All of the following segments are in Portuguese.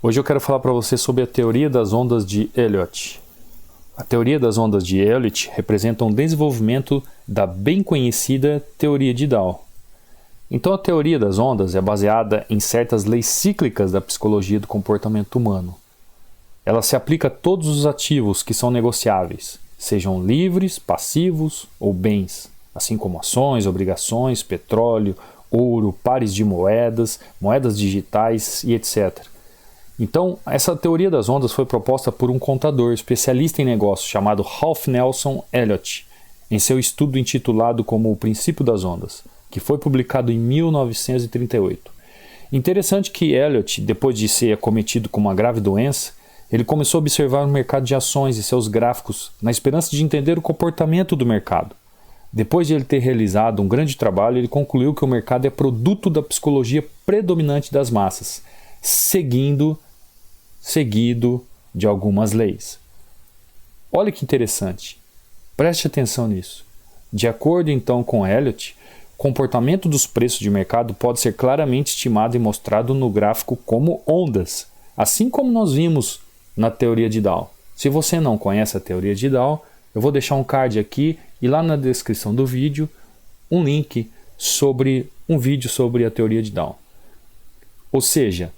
Hoje eu quero falar para você sobre a teoria das ondas de Elliott. A teoria das ondas de Elliott representa um desenvolvimento da bem conhecida teoria de Down. Então a teoria das ondas é baseada em certas leis cíclicas da psicologia do comportamento humano. Ela se aplica a todos os ativos que são negociáveis, sejam livres, passivos ou bens, assim como ações, obrigações, petróleo, ouro, pares de moedas, moedas digitais e etc. Então, essa teoria das ondas foi proposta por um contador especialista em negócios chamado Ralph Nelson Elliott, em seu estudo intitulado como O Princípio das Ondas, que foi publicado em 1938. Interessante que Elliott, depois de ser acometido com uma grave doença, ele começou a observar o mercado de ações e seus gráficos na esperança de entender o comportamento do mercado. Depois de ele ter realizado um grande trabalho, ele concluiu que o mercado é produto da psicologia predominante das massas, seguido de algumas leis. Olha que interessante. Preste atenção nisso. De acordo então com Elliott, o comportamento dos preços de mercado pode ser claramente estimado e mostrado no gráfico como ondas, assim como nós vimos na teoria de Down. Se você não conhece a teoria de Down, eu vou deixar um card aqui e lá na descrição do vídeo um link sobre um vídeo sobre a teoria de Down. Ou seja,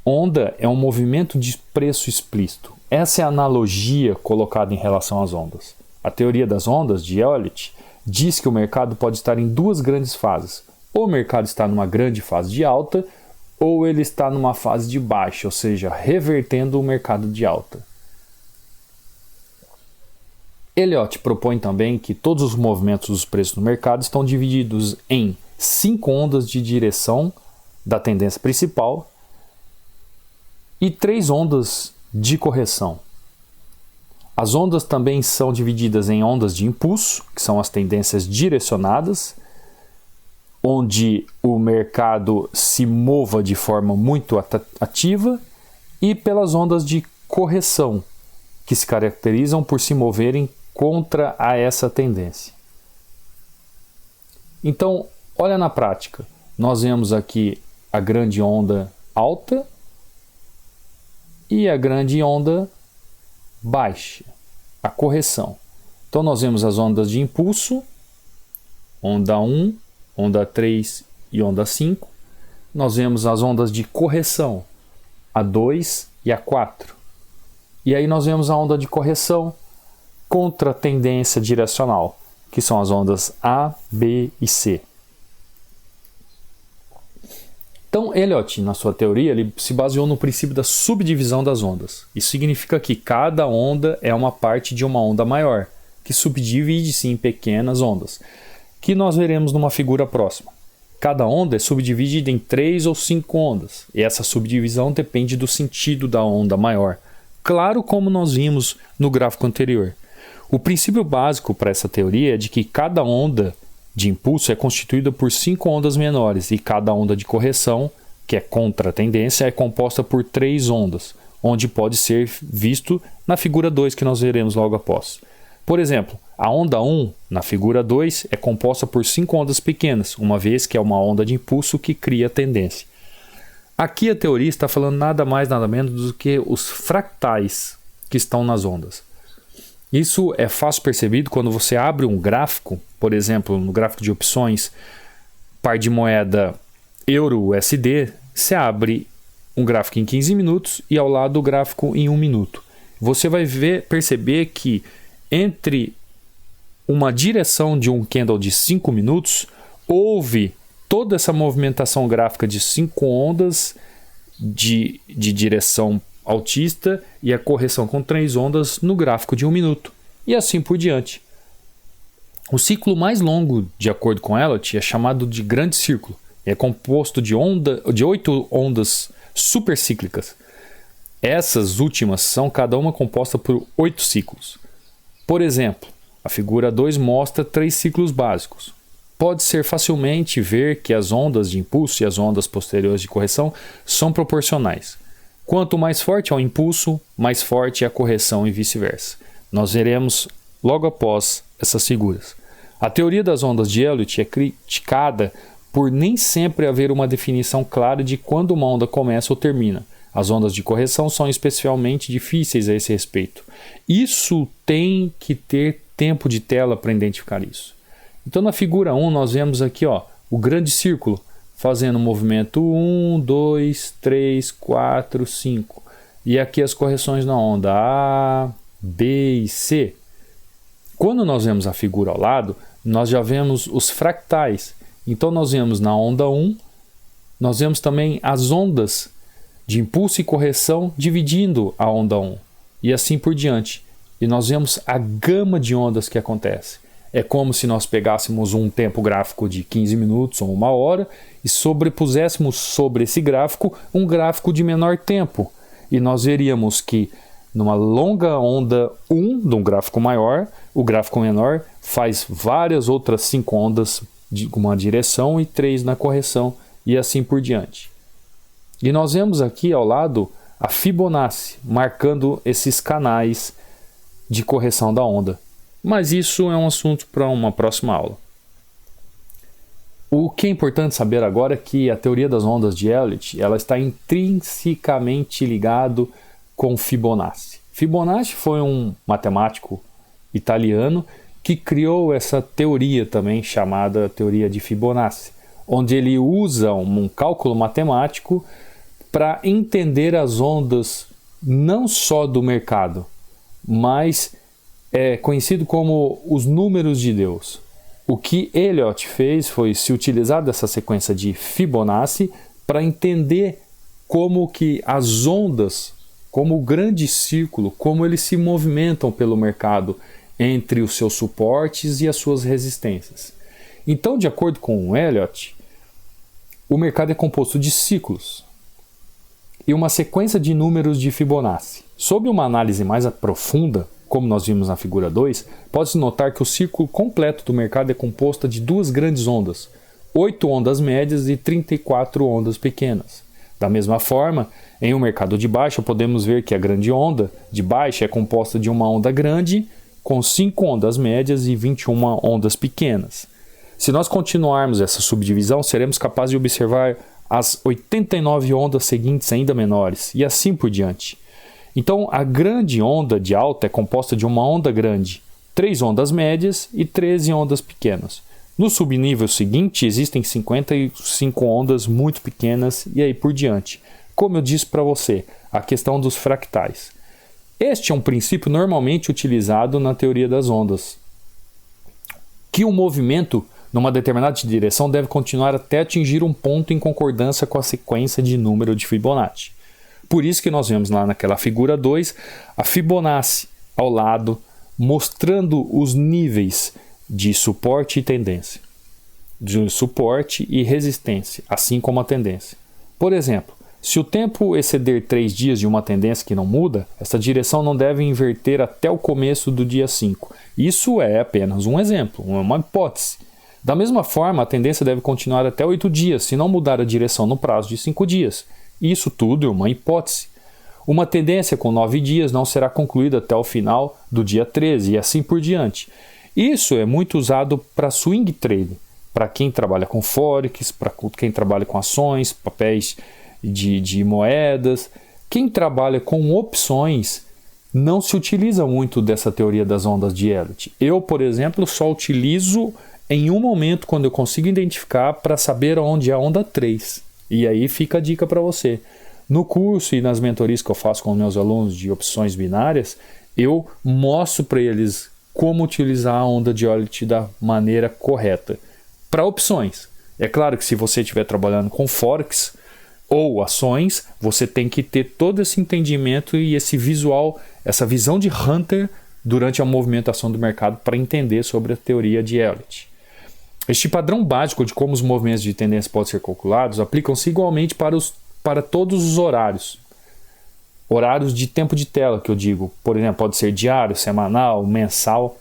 onda é um movimento de preço explícito. Essa é a analogia colocada em relação às ondas. A teoria das ondas de Elliott diz que o mercado pode estar em duas grandes fases. Ou o mercado está numa grande fase de alta, ou ele está numa fase de baixa, ou seja, revertendo o mercado de alta. Elliott propõe também que todos os movimentos dos preços no mercado estão divididos em 5 ondas de direção da tendência principal e 3 ondas de correção. As ondas também são divididas em ondas de impulso, que são as tendências direcionadas, onde o mercado se mova de forma muito ativa, e pelas ondas de correção, que se caracterizam por se moverem contra a essa tendência. Então, olha na prática. Nós vemos aqui a grande onda alta e a grande onda baixa, a correção. Então nós vemos as ondas de impulso, onda 1, onda 3 e onda 5. Nós vemos as ondas de correção, a 2 e a 4. E aí nós vemos a onda de correção contra a tendência direcional, que são as ondas A, B e C. Então, Elliott, na sua teoria, ele se baseou no princípio da subdivisão das ondas. Isso significa que cada onda é uma parte de uma onda maior, que subdivide-se em pequenas ondas, que nós veremos numa figura próxima. Cada onda é subdividida em 3 ou 5 ondas, e essa subdivisão depende do sentido da onda maior, claro como nós vimos no gráfico anterior. O princípio básico para essa teoria é de que cada onda de impulso é constituída por 5 ondas menores e cada onda de correção, que é contra a tendência, é composta por 3 ondas, onde pode ser visto na figura 2 que nós veremos logo após. Por exemplo, a onda 1, na figura 2, é composta por 5 ondas pequenas, uma vez que é uma onda de impulso que cria a tendência. Aqui a teoria está falando nada mais nada menos do que os fractais que estão nas ondas. Isso é fácil percebido quando você abre um gráfico, por exemplo, no gráfico de opções, par de moeda euro-USD, você abre um gráfico em 15 minutos e ao lado o gráfico em 1 minuto. Você vai perceber que entre uma direção de um candle de 5 minutos, houve toda essa movimentação gráfica de 5 ondas de direção altista e a correção com 3 ondas no gráfico de 1 minuto, e assim por diante. O ciclo mais longo, de acordo com Elliott, é chamado de grande círculo, e é composto de 8 ondas supercíclicas. Essas últimas são cada uma composta por 8 ciclos. Por exemplo, a figura 2 mostra 3 ciclos básicos. Pode ser facilmente ver que as ondas de impulso e as ondas posteriores de correção são proporcionais. Quanto mais forte é o impulso, mais forte é a correção e vice-versa. Nós veremos logo após essas figuras. A teoria das ondas de Elliott é criticada por nem sempre haver uma definição clara de quando uma onda começa ou termina, As ondas de correção são especialmente difíceis a esse respeito. Isso tem que ter tempo de tela para identificar isso. Então na figura 1 nós vemos aqui o grande círculo, fazendo o movimento 1, 2, 3, 4, 5. E aqui as correções na onda A, B e C. Quando nós vemos a figura ao lado, nós já vemos os fractais. Então nós vemos na onda 1, nós vemos também as ondas de impulso e correção dividindo a onda 1. E assim por diante. E nós vemos a gama de ondas que acontece. É como se nós pegássemos um tempo gráfico de 15 minutos ou 1 hora e sobrepuséssemos sobre esse gráfico um gráfico de menor tempo. E nós veríamos que numa longa onda 1 de um gráfico maior, o gráfico menor faz várias outras 5 ondas de uma direção e 3 na correção e assim por diante. E nós vemos aqui ao lado a Fibonacci, marcando esses canais de correção da onda. Mas isso é um assunto para uma próxima aula. O que é importante saber agora é que a teoria das ondas de Elliott ela está intrinsecamente ligado com Fibonacci. Fibonacci foi um matemático italiano que criou essa teoria também chamada teoria de Fibonacci, onde ele usa um cálculo matemático para entender as ondas não só do mercado, mas é conhecido como os números de Deus. O que Elliott fez foi se utilizar dessa sequência de Fibonacci para entender como que as ondas, como o grande círculo, como eles se movimentam pelo mercado entre os seus suportes e as suas resistências. Então, de acordo com Elliott, o mercado é composto de ciclos e uma sequência de números de Fibonacci. Sob uma análise mais profunda, como nós vimos na figura 2, pode-se notar que o círculo completo do mercado é composto de 2 grandes ondas, 8 ondas médias e 34 ondas pequenas. Da mesma forma, em um mercado de baixa, podemos ver que a grande onda de baixa é composta de uma onda grande, com 5 ondas médias e 21 ondas pequenas. Se nós continuarmos essa subdivisão, seremos capazes de observar as 89 ondas seguintes ainda menores, e assim por diante. Então, a grande onda de alta é composta de uma onda grande, 3 ondas médias e 13 ondas pequenas. No subnível seguinte, existem 55 ondas muito pequenas e aí por diante. Como eu disse para você, a questão dos fractais. Este é um princípio normalmente utilizado na teoria das ondas, que o movimento numa determinada direção deve continuar até atingir um ponto em concordância com a sequência de número de Fibonacci. Por isso que nós vemos lá naquela figura 2 a Fibonacci ao lado, mostrando os níveis de suporte e tendência, de suporte e resistência, assim como a tendência. Por exemplo, se o tempo exceder 3 dias de uma tendência que não muda, essa direção não deve inverter até o começo do dia 5. Isso é apenas um exemplo, uma hipótese. Da mesma forma, a tendência deve continuar até 8 dias, se não mudar a direção no prazo de 5 dias. Isso tudo é uma hipótese. Uma tendência com 9 dias não será concluída até o final do dia 13 e assim por diante. Isso é muito usado para swing trading, para quem trabalha com forex, para quem trabalha com ações, papéis de moedas. Quem trabalha com opções não se utiliza muito dessa teoria das ondas de Elliott. Eu, por exemplo, só utilizo em um momento quando eu consigo identificar para saber onde é a onda 3. E aí fica a dica para você. No curso e nas mentorias que eu faço com meus alunos de opções binárias, eu mostro para eles como utilizar a onda de Elliott da maneira correta. Para opções. É claro que se você estiver trabalhando com forex ou ações, você tem que ter todo esse entendimento e esse visual, essa visão de hunter durante a movimentação do mercado para entender sobre a teoria de Elliott. Este padrão básico de como os movimentos de tendência podem ser calculados aplicam-se igualmente para todos os horários. Horários de tempo de tela, que eu digo. Por exemplo, pode ser diário, semanal, mensal.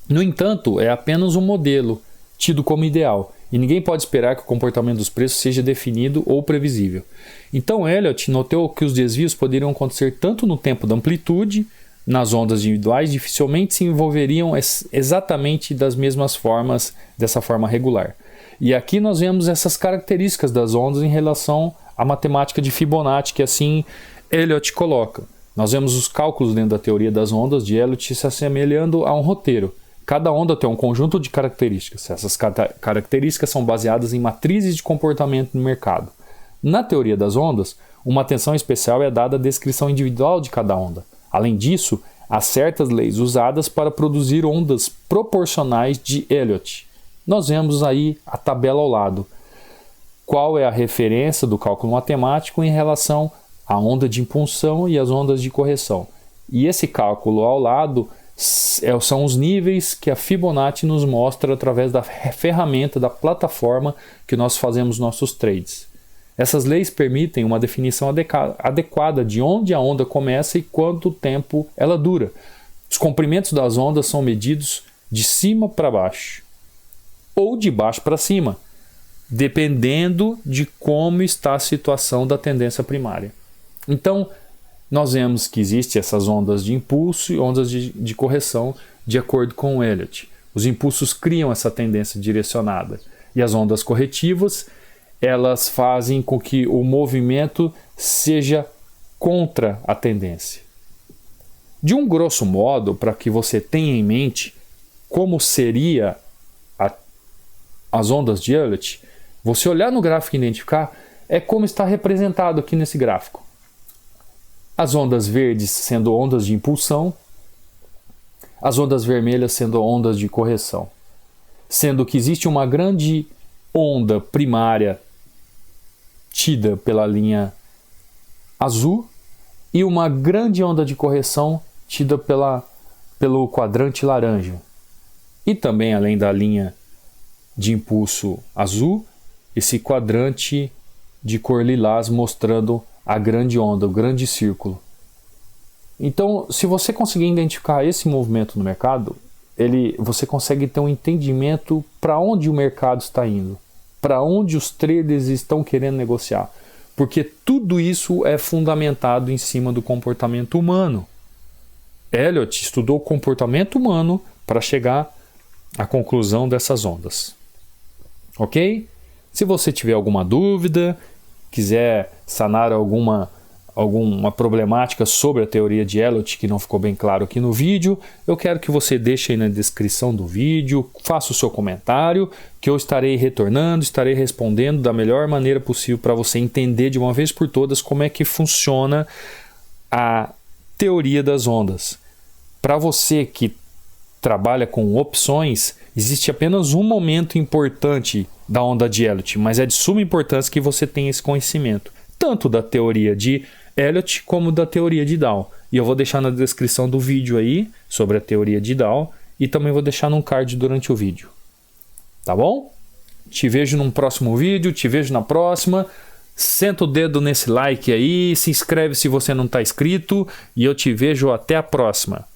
No entanto, é apenas um modelo, tido como ideal, e ninguém pode esperar que o comportamento dos preços seja definido ou previsível. Então, Elliott notou que os desvios poderiam acontecer tanto no tempo da amplitude, nas ondas individuais, dificilmente se envolveriam exatamente das mesmas formas, dessa forma regular. E aqui nós vemos essas características das ondas em relação a matemática de Fibonacci, que assim Elliott coloca. Nós vemos os cálculos dentro da teoria das ondas de Elliott se assemelhando a um roteiro. Cada onda tem um conjunto de características. Essas características são baseadas em matrizes de comportamento no mercado. Na teoria das ondas, uma atenção especial é dada à descrição individual de cada onda. Além disso, há certas leis usadas para produzir ondas proporcionais de Elliott. Nós vemos aí a tabela ao lado. Qual é a referência do cálculo matemático em relação à onda de impulsão e às ondas de correção? E esse cálculo ao lado são os níveis que a Fibonacci nos mostra através da ferramenta, da plataforma que nós fazemos nossos trades. Essas leis permitem uma definição adequada de onde a onda começa e quanto tempo ela dura. Os comprimentos das ondas são medidos de cima para baixo ou de baixo para cima, dependendo de como está a situação da tendência primária. Então, nós vemos que existem essas ondas de impulso e ondas de correção de acordo com o Elliott. Os impulsos criam essa tendência direcionada e as ondas corretivas, elas fazem com que o movimento seja contra a tendência. De um grosso modo, para que você tenha em mente como seria as ondas de Elliott, você olhar no gráfico e identificar é como está representado aqui nesse gráfico. As ondas verdes sendo ondas de impulsão, as ondas vermelhas sendo ondas de correção. Sendo que existe uma grande onda primária tida pela linha azul e uma grande onda de correção tida pelo quadrante laranja. E também, além da linha de impulso azul, esse quadrante de cor lilás mostrando a grande onda, o grande círculo. Então, se você conseguir identificar esse movimento no mercado, você consegue ter um entendimento para onde o mercado está indo, para onde os traders estão querendo negociar, porque tudo isso é fundamentado em cima do comportamento humano. Elliott estudou o comportamento humano para chegar à conclusão dessas ondas. Ok? Se você tiver alguma dúvida, quiser sanar alguma problemática sobre a teoria de Elliott que não ficou bem claro aqui no vídeo, eu quero que você deixe aí na descrição do vídeo, faça o seu comentário, que eu estarei retornando, estarei respondendo da melhor maneira possível para você entender de uma vez por todas como é que funciona a teoria das ondas. Para você que trabalha com opções, existe apenas um momento importante da onda de Elliott, mas é de suma importância que você tenha esse conhecimento, tanto da teoria de Elliott como da teoria de Dow. E eu vou deixar na descrição do vídeo aí sobre a teoria de Dow e também vou deixar num card durante o vídeo. Tá bom? Te vejo num próximo vídeo, te vejo na próxima. Senta o dedo nesse like aí, se inscreve se você não está inscrito e eu te vejo até a próxima.